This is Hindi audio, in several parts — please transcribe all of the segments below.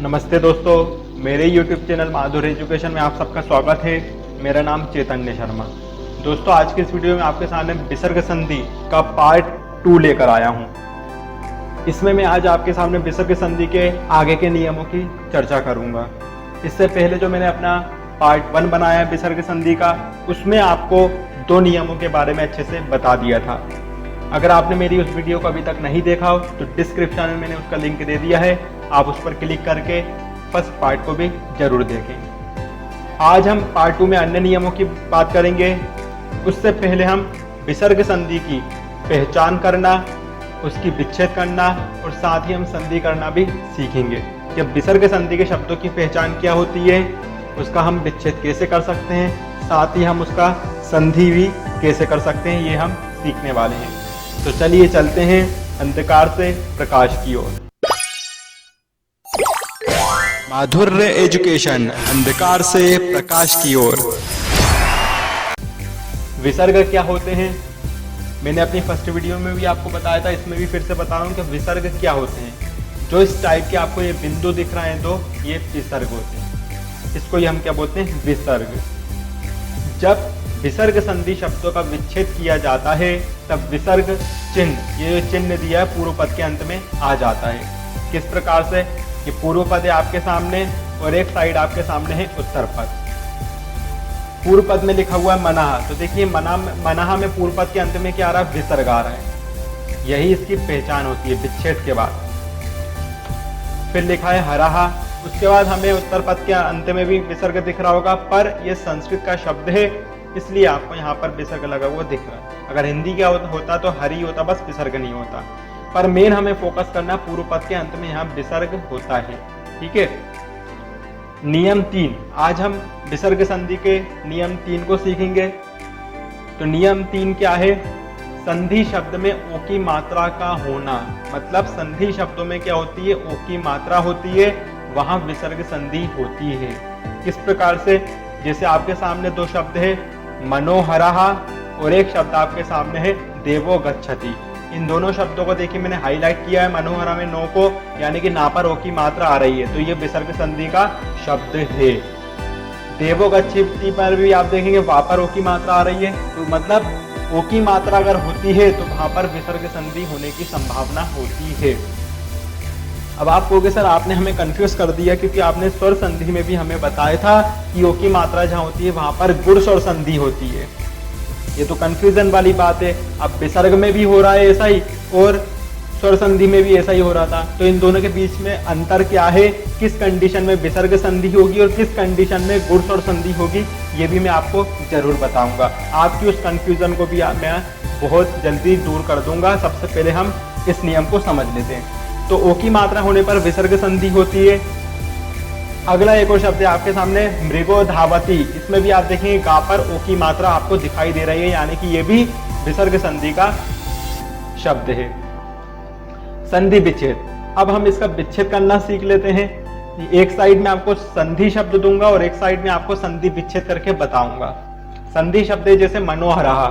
नमस्ते दोस्तों, मेरे YouTube चैनल माधुर एजुकेशन में आप सबका स्वागत है। मेरा नाम चैतन्य शर्मा। दोस्तों, आज की इस वीडियो में आपके सामने विसर्ग संधि का पार्ट 2 लेकर आया हूं। इसमें मैं आज आपके सामने विसर्ग संधि के आगे के नियमों की चर्चा करूंगा। इससे पहले जो मैंने अपना पार्ट 1 बनाया है विसर्ग संधि का, उसमें आपको 2 नियमों के बारे में अच्छे से बता दिया था। अगर आपने मेरी उस वीडियो को अभी तक नहीं देखा हो तो डिस्क्रिप्शन में मैंने उसका लिंक दे दिया है, आप उस पर क्लिक करके फर्स्ट पार्ट को भी जरूर देखें। आज हम पार्ट 2 में अन्य नियमों की बात करेंगे। उससे पहले हम विसर्ग संधि की पहचान करना, उसकी विच्छेद करना और साथ ही हम संधि करना भी सीखेंगे। जब विसर्ग संधि के शब्दों की पहचान क्या होती है, उसका हम विच्छेद कैसे कर सकते हैं, साथ ही हम उसका संधि भी कैसे कर सकते हैं, ये हम सीखने वाले हैं। तो चलिए चलते हैं अंधकार से प्रकाश की ओर। माधुर्य एजुकेशन, अंधकार से प्रकाश की ओर। विसर्ग क्या होते हैं? मैंने अपनी फर्स्ट वीडियो में भी आपको बताया था, इसमें भी फिर से बता रहा हूँ कि विसर्ग क्या होते हैं। जो इस टाइप के आपको ये बिंदु दिख रहे हैं, तो ये विसर्ग होते हैं। इसको ही हम क्या बोलते हैं? विसर्ग। जब विसर्ग संधि शब्दों का विच्छेद किया जाता है तब विसर्ग चिन्ह, ये चिन्ह दिया है पूर्व पद के अंत में आ जाता है। किस प्रकार से? ये पूर्व पद है आपके सामने और एक साइड आपके सामने है उत्तर पद। पूर्व पद में लिखा हुआ है मनाहा, तो देखिए मनाहा में पूर्व पद के अंत में क्या आ रहा है? विसर्ग आ रहा है। यही इसकी पहचान होती है विच्छेद के बाद। फिर लिखा है हराहा, उसके बाद हमें उत्तर पद के अंत में भी विसर्ग दिख रहा होगा, पर यह संस्कृत का शब्द है इसलिए आपको यहाँ पर विसर्ग लगा हुआ दिख रहा है। अगर हिंदी क्या होता तो हरि होता, बस विसर्ग नहीं होता। पर मेन हमें फोकस करना पूर्व पद के अंत में यहाँ विसर्ग होता है। ठीक है। नियम 3, आज हम विसर्ग संधि के नियम 3 को सीखेंगे। तो नियम 3 क्या है? संधि शब्द में ओ की मात्रा का होना। मतलब संधि शब्दों में क्या होती है? ओ की मात्रा होती है, वहां विसर्ग संधि होती है। किस प्रकार से? जैसे आपके सामने 2 शब्द है, मनोहरहा और एक शब्द आपके सामने है देवो गच्छति। इन दोनों शब्दों को देखिए मैंने हाईलाइट किया है। मनोहरा में नो को, यानी कि ना पर ओ की मात्रा आ रही है, तो ये विसर्ग संधि का शब्द है। देवो गच्छति पर भी आप देखेंगे वहां पर ओ की मात्रा आ रही है, तो मतलब ओ की मात्रा अगर होती है तो वहां पर विसर्ग संधि होने की संभावना होती है। अब आप कहोगे सर आपने हमें कंफ्यूज कर दिया, क्योंकि आपने स्वर संधि में भी हमें बताया था कि ओ की मात्रा जहां होती है वहां पर गुण स्वर संधि होती है। ये तो कंफ्यूजन वाली बात है। अब विसर्ग में भी हो रहा है ऐसा ही और स्वर संधि में भी ऐसा ही हो रहा था, तो इन दोनों के बीच में अंतर क्या है? किस कंडीशन में विसर्ग संधि होगी और किस कंडीशन में गुण स्वर संधि होगी, ये भी मैं आपको जरूर बताऊंगा। आपकी उस कंफ्यूजन को भी मैं बहुत जल्दी दूर कर दूंगा। सबसे पहले हम इस नियम को समझ लेते हैं। तो ओ की मात्रा होने पर विसर्ग संधि होती है। अगला एक और शब्द है आपके सामने मृगो धावती। इसमें भी आप देखेंगे गा पर ओ की मात्रा आपको दिखाई दे रही है, यानी कि ये भी विसर्ग संधि का शब्द है। संधि विच्छेद। अब हम इसका विच्छेद करना सीख लेते हैं। एक साइड में आपको संधि शब्द दूंगा और एक साइड में आपको संधि विच्छेद करके बताऊंगा। संधि शब्द है जैसे मनोहरहा,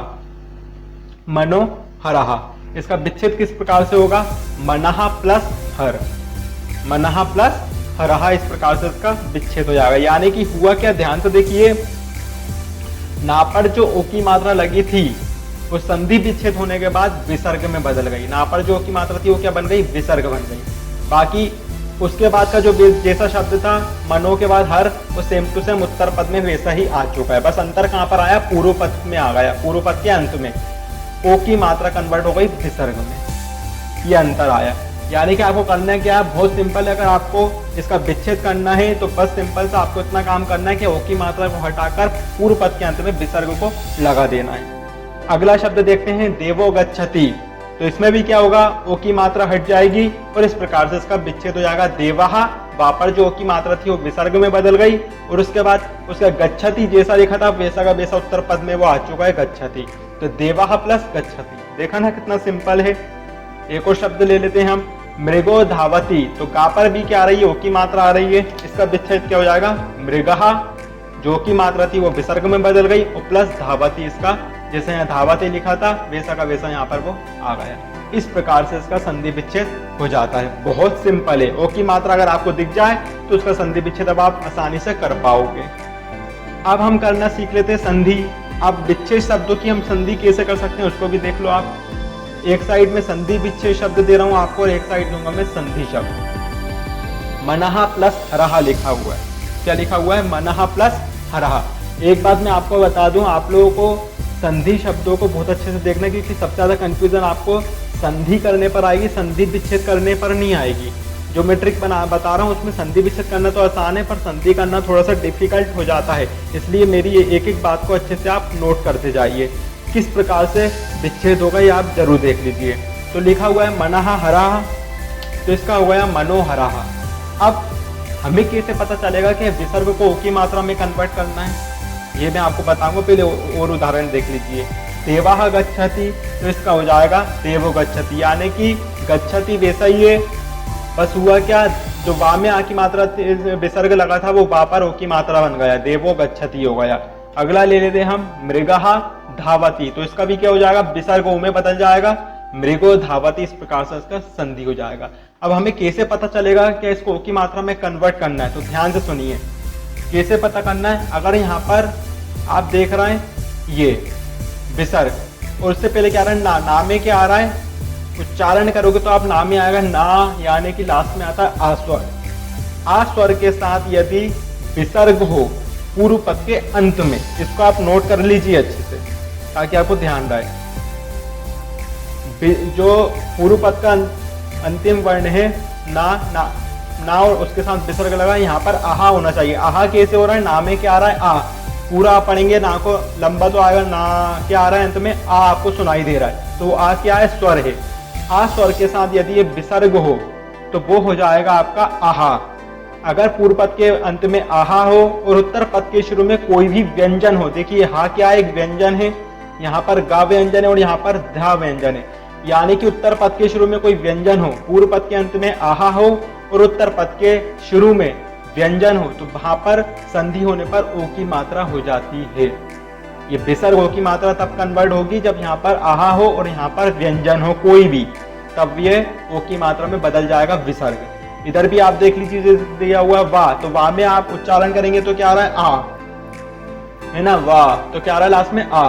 मनोहरहा। इसका विच्छेद किस प्रकार से होगा? मनहा प्लस हर, मनहा प्लस हरहा, इस प्रकार से इसका विच्छेद हो जाएगा। यानी कि हुआ क्या? ध्यान से देखिए, ना पर जो ओ की मात्रा लगी थी वो संधि विच्छेद होने के बाद विसर्ग में बदल गई। ना पर जो ओ की मात्रा थी वो क्या बन गई? विसर्ग बन गई। बाकी उसके बाद का जो जैसा शब्द था मनो के बाद हर, वो सेम टू सेम उत्तर पद में वैसा ही आ चुका है। बस अंतर कहाँ पर आया? पूर्व पद में आ गया। पूर्व पद के अंत में ओ की मात्रा कन्वर्ट हो गई विसर्ग में, ये अंतर आया। यानी कि आपको करना है क्या? बहुत सिंपल है। अगर आपको इसका विच्छेद करना है तो बस सिंपल से आपको इतना काम करना है कि ओ की मात्रा को हटाकर पूर्व पद के अंत में विसर्ग को लगा देना है। अगला शब्द देखते हैं देवो गच्छति। तो इसमें भी क्या होगा? ओ की मात्रा हट जाएगी और इस प्रकार से इसका विच्छेद हो जाएगा। देवाहा, वहां पर जो ओ की मात्रा थी वो विसर्ग में बदल गई और उसके बाद उसका गच्छति जैसा लिखा था वैसा का वैसा उत्तर पद में वो आ चुका है गच्छति। तो देवाहा प्लस गच्छति। देखा ना कितना सिंपल है। एक और शब्द ले लेते हैं हम, मृगो धावती। तो गा पर भी क्या आ रही है? ओ की मात्रा आ रही है। इसका विच्छेद क्या हो जाएगा? मृगहा, जो की मात्रा थी वो विसर्ग में बदल गई और प्लस धावती, इसका जैसे यहाँ धावती लिखा था वैसा का वैसा यहाँ पर वो आ गया। इस प्रकार से इसका संधि विच्छेद हो जाता है। बहुत सिंपल है। ओ की मात्रा अगर आपको दिख जाए तो उसका संधि विच्छेद अब आप आसानी से कर पाओगे। अब हम करना सीख लेते हैं संधि। अब विच्छेद शब्दों की हम संधि कैसे कर सकते हैं उसको भी देख लो आप। एक साइड में संधि विच्छेद शब्द दे रहा हूं आपको और एक साइड दूंगा मैं संधि शब्द। मनहा प्लस हरहा लिखा हुआ है। क्या लिखा हुआ है? मनहा प्लस हरहा। एक बात मैं आपको बता दूं, आप लोगों को संधि शब्दों को बहुत अच्छे से देखना, क्योंकि सबसे ज्यादा कंफ्यूजन आपको संधि करने पर आएगी, संधि विच्छेद करने पर नहीं आएगी। जो मैं ट्रिक बता रहा हूँ उसमें संधि विच्छेद करना तो आसान है, पर संधि करना थोड़ा सा डिफिकल्ट हो जाता है। इसलिए मेरी ये एक एक बात को अच्छे से आप नोट करते जाइए। किस प्रकार से विच्छेद होगा ये आप जरूर देख लीजिए। तो लिखा हुआ है मनहा हराहा, तो इसका हो गया मनोहराहा। अब हमें कैसे पता चलेगा कि विसर्ग को ओ की मात्रा में कन्वर्ट करना है, ये मैं आपको बताऊंगा। पहले और उदाहरण देख लीजिए। देवाह गच्छति, तो इसका हो जाएगा देवो गच्छति, यानी कि गच्छति वैसा ही है, बस हुआ क्या, जो वा में आ की मात्रा विसर्ग लगा था वो वा पर ओ की मात्रा बन गया, देवो गच्छति हो गया। अगला ले लेते हम मृगहा धावती, तो इसका भी क्या हो जाएगा, विसर्ग ओ में बदल जाएगा, मृगो धावती। इस प्रकार से इसका संधि हो जाएगा। अब हमें कैसे पता चलेगा कि इसको ओ की मात्रा में कन्वर्ट करना है, तो ध्यान से सुनिए कैसे पता करना है। अगर यहाँ पर आप देख रहे हैं ये विसर्ग, और उससे पहले क्या आ रहा है, ना में क्या आ रहा है, उच्चारण करोगे तो आप ना में आएगा ना, यानी कि लास्ट में आता है आस्वर। आस्वर के साथ यदि विसर्ग हो पूर्व पद के अंत में, इसको आप नोट कर लीजिए अच्छे से ताकि आपको ध्यान रहे। जो पूर्व पद का अंतिम वर्ण है ना और उसके साथ विसर्ग लगा, यहाँ पर आहा होना चाहिए। आहा कैसे हो रहा है, ना में क्या आ रहा है, आ। पूरा पढ़ेंगे ना को, लंबा तो आएगा, ना क्या आ रहा है अंत में, आ आपको सुनाई दे रहा है, तो आ क्या है, स्वर है। आ स्वर के साथ यदि ये विसर्ग हो तो वो हो जाएगा आपका आहा। अगर पूर्व पद के अंत में आहा हो और उत्तर पद के शुरू में कोई भी व्यंजन हो, देखिए हा क्या एक व्यंजन है, यहाँ पर गा व्यंजन है और यहाँ पर धा व्यंजन है, यानी कि उत्तर पद के शुरू में कोई व्यंजन हो, पूर्व पद के अंत में आहा हो और उत्तर पद के शुरू में व्यंजन हो, तो वहां पर संधि होने पर ओ की मात्रा हो जाती है। ये विसर्ग ओ की मात्रा तब कन्वर्ट होगी जब यहाँ पर आहा हो और यहाँ पर व्यंजन हो कोई भी, तब ये ओ की मात्रा में बदल जाएगा विसर्ग। इधर भी आप देख लीजिए दिया हुआ वा, तो वा में आप उच्चारण करेंगे तो क्या आ रहा है, आ है ना, वा, तो क्या आ रहा है लास्ट में आ,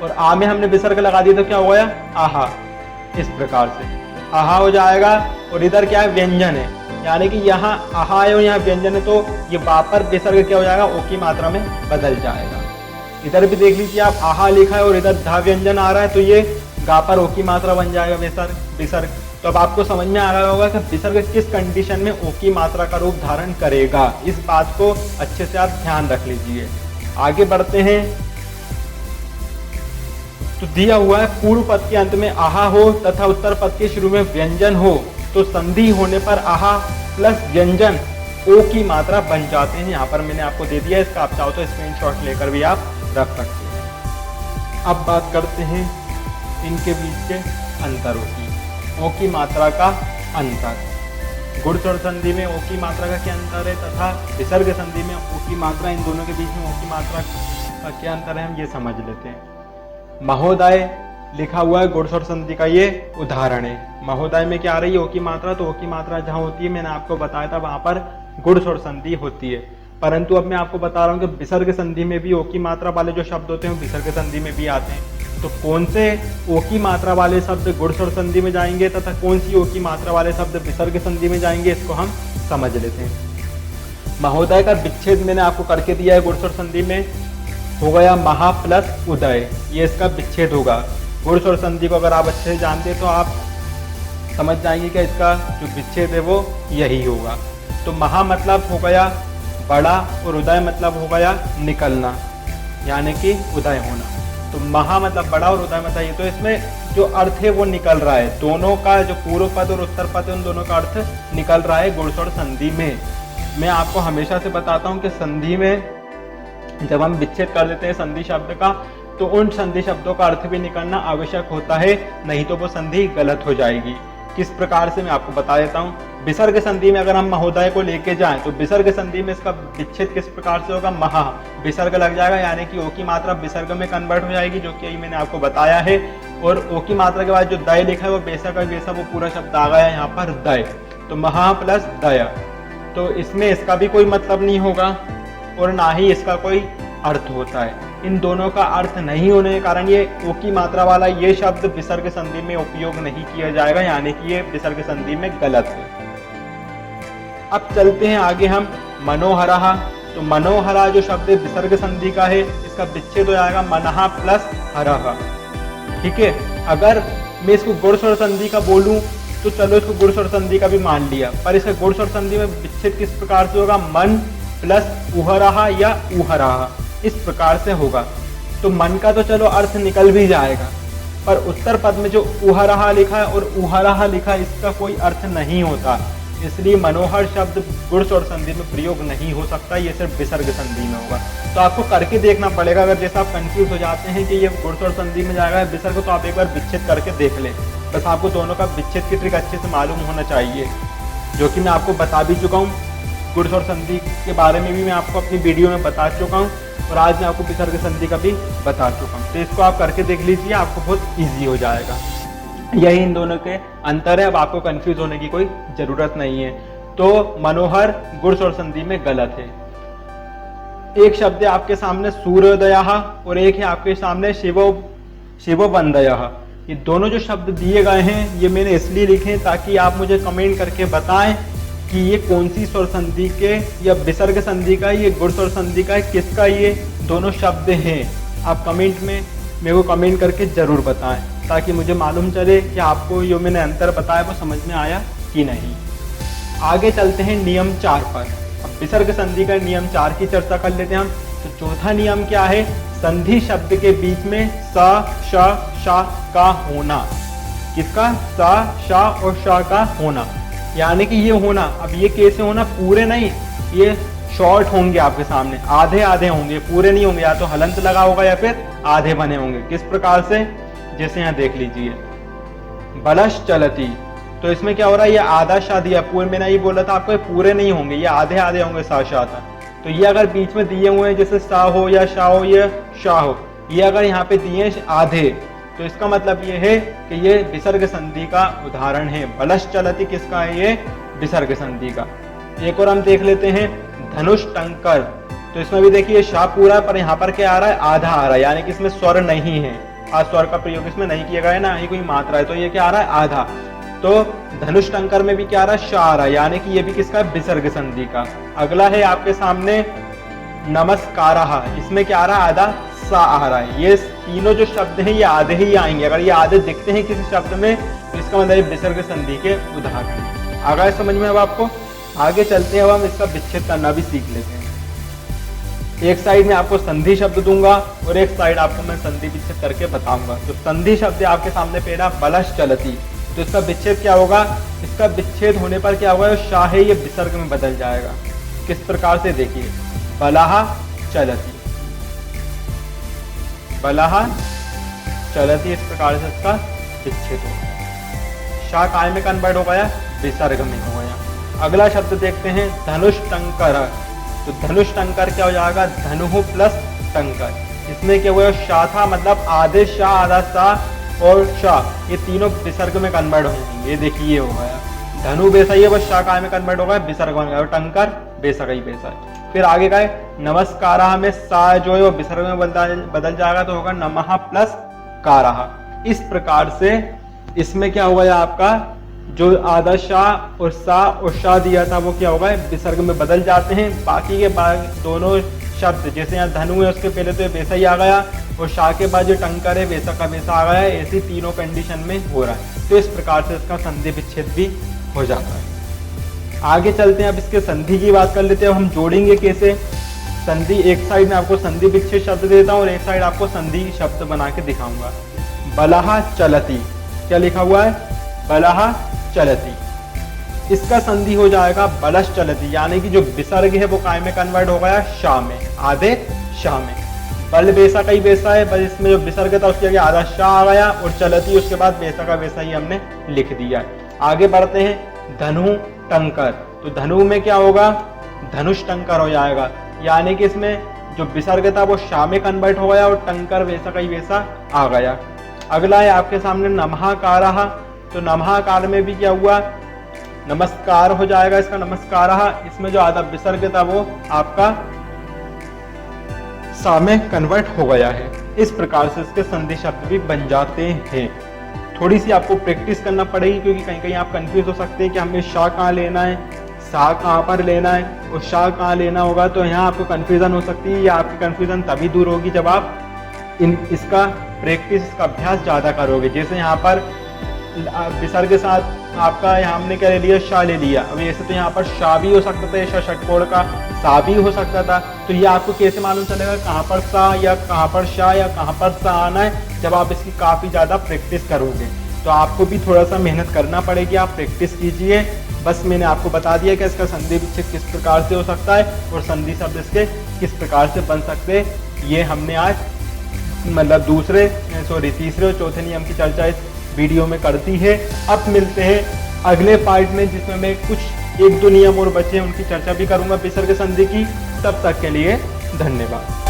और आ में हमने विसर्ग लगा दिया तो क्या हो गया, आहा। इस प्रकार से आहा हो जाएगा, और इधर क्या है, व्यंजन है, यानी कि यहाँ आहा है और यहाँ व्यंजन है, तो ये वा पर विसर्ग क्या हो जाएगा, ओ की मात्रा में बदल जाएगा। इधर भी देख लीजिए आप, आहा लिखा है और इधर धा व्यंजन आ रहा है, तो ये गा पर ओ की मात्रा बन जाएगा विसर्ग। तो अब आपको समझ में आ रहा होगा कि विसर्ग किस कंडीशन में ओ की मात्रा का रूप धारण करेगा। इस बात को अच्छे से आप ध्यान रख लीजिए। आगे बढ़ते हैं। तो दिया हुआ है पूर्व पद के अंत में आहा हो तथा उत्तर पद के शुरू में व्यंजन हो, तो संधि होने पर आहा प्लस व्यंजन ओ की मात्रा बन जाते हैं। यहाँ पर मैंने आपको दे दिया, इसका आप चाहो तो स्क्रीनशॉट लेकर भी आप रख सकते हैं। अब बात करते हैं इनके बीच के अंतरों की। ओ की मात्रा का अंतर, गुण स्वर संधि में ओ की मात्रा का क्या अंतर है तथा विसर्ग संधि में ओ की मात्रा, इन दोनों के बीच में ओ की मात्रा का क्या अंतर है, हम ये समझ लेते हैं। महोदय लिखा हुआ है गुण स्वर संधि का ये उदाहरण है। महोदय में क्या आ रही है, ओ की मात्रा, तो ओ की मात्रा जहाँ होती है मैंने आपको बताया था वहां पर गुण स्वर संधि होती है। परंतु अब मैं आपको बता रहा हूँ कि विसर्ग संधि में भी ओ की मात्रा वाले जो शब्द होते हैं विसर्ग संधि में भी आते हैं। तो कौन से ओ की मात्रा वाले शब्द गुण स्वर संधि में जाएंगे तथा कौन सी ओ की मात्रा वाले शब्द विसर्ग संधि में जाएंगे, इसको हम समझ लेते हैं। महोदय का विच्छेद मैंने आपको करके दिया है, गुण स्वर संधि में हो गया महा प्लस उदय, ये इसका विच्छेद होगा। गुण स्वर संधि को अगर आप अच्छे से जानते तो आप समझ जाएंगे कि इसका जो विच्छेद है वो यही होगा। तो महा मतलब हो गया बड़ा और उदय मतलब हो गया निकलना, यानी कि उदय होना। तो महा मतलब बड़ा और उदय मतलब ये, तो इसमें जो अर्थ है वो निकल रहा है, दोनों का जो पूर्व पद और उत्तर पद है उन दोनों का अर्थ निकल रहा है गुण स्वर संधि में। मैं आपको हमेशा से बताता हूँ कि संधि में जब हम विच्छेद कर देते हैं संधि शब्द का, तो उन संधि शब्दों का अर्थ भी निकलना आवश्यक होता है, नहीं तो वो संधि गलत हो जाएगी। किस प्रकार से मैं आपको बता देता हूँ। विसर्ग संधि में अगर हम महोदय को लेके जाएं तो विसर्ग संधि में इसका विच्छेद किस प्रकार से होगा, महा विसर्ग लग जाएगा, यानी कि ओ की मात्रा विसर्ग में कन्वर्ट हो जाएगी, जो कि मैंने आपको बताया है। और ओ की मात्रा के बाद जो दय लिखा है वो वैसा का वैसा वो पूरा शब्द आ गया यहाँ पर दय, तो महा प्लस दय। तो इसमें इसका भी कोई मतलब नहीं होगा और ना ही इसका कोई अर्थ होता है। इन दोनों का अर्थ नहीं होने के कारण ये ओ की मात्रा वाला ये शब्द विसर्ग संधि में उपयोग नहीं किया जाएगा, यानी कि ये विसर्ग संधि में गलत है। अब चलते हैं आगे हम मनोहरः। तो मनोहरा जो शब्द विसर्ग संधि का है, इसका विच्छेद हो जाएगा मनः प्लस हरः। ठीक है, अगर मैं इसको गुण स्वर संधि का बोलूं तो चलो इसको गुण स्वर संधि का भी मान लिया, पर इसका गुण स्वर संधि में विच्छेद किस प्रकार से होगा, मन प्लस उहरः या उहरः, इस प्रकार से होगा। तो मन का तो चलो अर्थ निकल भी जाएगा, पर उत्तर पद में जो उहरः लिखा है और उहरः लिखा है इसका कोई अर्थ नहीं होता, इसलिए मनोहर शब्द गुण स्वर संधि में प्रयोग नहीं हो सकता, ये सिर्फ विसर्ग संधि में होगा। तो आपको करके देखना पड़ेगा, अगर जैसा आप कंफ्यूज हो जाते हैं कि ये गुण स्वर संधि में जाएगा विसर्ग, तो आप एक बार विच्छेद करके देख लें। बस आपको दोनों का विच्छेद की ट्रिक अच्छे से मालूम होना चाहिए, जो कि मैं आपको बता भी चुका हूँ। गुण स्वर संधि के बारे में भी मैं आपको अपनी वीडियो में बता चुका हूँ और आज मैं आपको विसर्ग संधि का भी बता चुका हूँ। तो इसको आप करके देख लीजिए, आपको बहुत ईजी हो जाएगा। यही इन दोनों के अंतर है, अब आपको कंफ्यूज होने की कोई जरूरत नहीं है। तो मनोहर गुण स्वर संधि में गलत है। एक शब्द है आपके सामने सूर्योदयः और एक है आपके सामने शिवोबंदयः। ये दोनों जो शब्द दिए गए हैं ये मैंने इसलिए लिखे हैं ताकि आप मुझे कमेंट करके बताएं कि ये कौन सी स्वर संधि के या विसर्ग संधि का, ये गुण स्वर संधि का, किसका ये दोनों शब्द हैं। आप कमेंट में मेरे को कमेंट करके जरूर बताएं ताकि मुझे मालूम चले कि आपको जो मैंने अंतर बताया वो समझ में आया कि नहीं। आगे चलते हैं नियम 4 पर। अब विसर्ग संधि का नियम 4 की चर्चा कर लेते हैं हम। तो चौथा नियम क्या है, संधि शब्द के बीच में स, श, श का होना। किसका, स, श और श का होना, यानी कि ये होना। अब ये कैसे होना, पूरे नहीं, ये शॉर्ट होंगे आपके सामने, आधे आधे होंगे, पूरे नहीं होंगे, या तो हलंत लगा होगा या फिर आधे बने होंगे। किस प्रकार से, जैसे यहाँ देख लीजिए, बलश चलती, तो इसमें क्या हो रहा है, ये आधा शा दिया, पूरे मैंने ये बोला था आपको, ये पूरे नहीं होंगे, ये आधे आधे होंगे, सा शा था। तो ये अगर बीच में दिए हुए हैं जैसे सा हो या शा हो या शा हो, ये अगर यहाँ पे दिए आधे, तो इसका मतलब ये है कि ये विसर्ग संधि का उदाहरण है। बलश चलती किसका है, ये विसर्ग संधि का। एक और हम देख लेते हैं धनुष टंकर। तो इसमें भी देखिए शा पूरा है, पर यहाँ पर क्या आ रहा है, आधा आ रहा है, यानी कि इसमें स्वर नहीं है, आज स्वर का प्रयोग इसमें नहीं किया गया है ना, ही कोई मात्रा है, तो ये क्या आ रहा है, आधा। तो धनुष टंकर में भी क्या आ रहा है, शा आ रहा है, यानी कि ये भी किसका, विसर्ग संधि का। अगला है आपके सामने नमस्कारः, इसमें क्या आ रहा है, आधा सा आ रहा है। ये तीनों जो शब्द हैं ये आधे ही आएंगे, अगर ये आधे दिखते हैं किसी शब्द में तो इसका मतलब विसर्ग संधि के उदाहरण। आ गया समझ में अब आपको। आगे चलते हैं, अब हम इसका विच्छेद करना भी सीख लेते हैं। एक साइड में आपको संधि शब्द दूंगा और एक साइड आपको मैं संधि विच्छेद करके बताऊंगा। तो संधि शब्द आपके सामने पहला बलश चलती, तो इसका विच्छेद क्या होगा, इसका विच्छेद होने पर क्या होगा, शा है ये विसर्ग में बदल जाएगा। किस प्रकार से, देखिए, बलः चलती, बलः चलती, इस प्रकार से इसका विच्छेद हो गया, शा काय में कन्वर्ट हो गया, विसर्ग में हो गया। अगला शब्द देखते हैं धनुष टंकर। तो धनुष टंकर क्या हो जाएगा, धनु प्लस टंकर, इसमें क्या हुआ, शा था, मतलब आधे शा आधा सा और शा, ये तीनों विसर्ग में कन्वर्ट होंगे। ये देखिए ये हो गया, धनु वैसा ही है, बस शा काय में कन्वर्ट हो गया, विसर्ग बन गया, और टंकर वैसा ही वैसा है। फिर आगे का है नमस्कारः में सा जो है वो विसर्ग में बदल जाएगा, तो होगा नमः प्लस कारः। इस प्रकार से इसमें क्या हुआ, आपका जो आधा शा और सा और शा दिया था वो क्या होगा, विसर्ग में बदल जाते हैं। बाकी के बाद दोनों शब्द, जैसे यहाँ धनु है उसके पहले तो वैसा ही आ गया, और शा के बाद जो टंकर है वैसा का वैसा आ गया, ऐसी तीनों कंडीशन में हो रहा है। तो इस प्रकार से इसका संधि विच्छेद भी हो जाता है। आगे चलते हैं, अब इसके संधि की बात कर लेते हैं। हम जोड़ेंगे कैसे संधि, एक साइड में आपको संधि विच्छेद शब्द देता हूँ और एक साइड आपको संधि शब्द बना के दिखाऊंगा। बलः चलती, क्या लिखा हुआ है, बलः चलती, इसका संधि हो जाएगा बलश चलती, यानी कि जो विसर्ग है वो काय में कन्वर्ट हो गया, शा में, आधे शा में। बल वैसा का ही वैसा है, बस इसमें जो विसर्ग था उसके आगे आधा शा आ गया, और चलती उसके बाद वैसा का वैसा ही हमने लिख दिया है। आगे बढ़ते हैं धनु टंकर। तो धनु में क्या होगा, धनुष टंकर हो जाएगा, यानी कि इसमें जो विसर्ग था वो शा में कन्वर्ट हो गया और टंकर वैसा का ही वैसा आ गया। अगला है आपके सामने नमःकारः। तो नमःकार में भी क्या हुआ, नमस्कार हो जाएगा इसका नमस्कारः। इसमें जो आधा विसर्ग था वो आपका सा में कन्वर्ट हो गया है। इस प्रकार से इसके संधि शब्द भी बन जाते हैं। थोड़ी सी आपको प्रैक्टिस करना पड़ेगी, क्योंकि कहीं कहीं आप कंफ्यूज हो सकते हैं कि हमें शाह कहाँ लेना है, सा कहाँ पर लेना है और शाह कहाँ लेना होगा। तो यहाँ आपको कंफ्यूजन हो सकती है। या आपकी कंफ्यूजन तभी दूर होगी जब आप इसका प्रैक्टिस, इसका अभ्यास ज़्यादा करोगे। जैसे यहाँ पर विसर्ग के साथ आपका यहाँ हमने क्या ले लिया, शाह ले लिया। अब ऐसे तो यहाँ पर शाह भी हो सकता था, ऐसा षटकोण का सा भी हो सकता था। तो ये आपको कैसे मालूम चलेगा कहाँ पर सा या कहाँ पर शाह या कहाँ पर सा आना है, जब आप इसकी काफ़ी ज़्यादा प्रैक्टिस करोगे। तो आपको भी थोड़ा सा मेहनत करना पड़ेगी, आप प्रैक्टिस कीजिए। बस मैंने आपको बता दिया कि इसका संधि विच्छेद किस प्रकार से हो सकता है और संधि शब्द इसके किस प्रकार से बन सकते हैं। ये हमने आज मतलब तीसरे और चौथे नियम की चर्चा इस वीडियो में करती है। अब मिलते हैं अगले पार्ट में, जिसमें मैं कुछ 1-2 नियम और बचे हैं उनकी चर्चा भी करूंगा विसर्ग संधि की। तब तक के लिए धन्यवाद।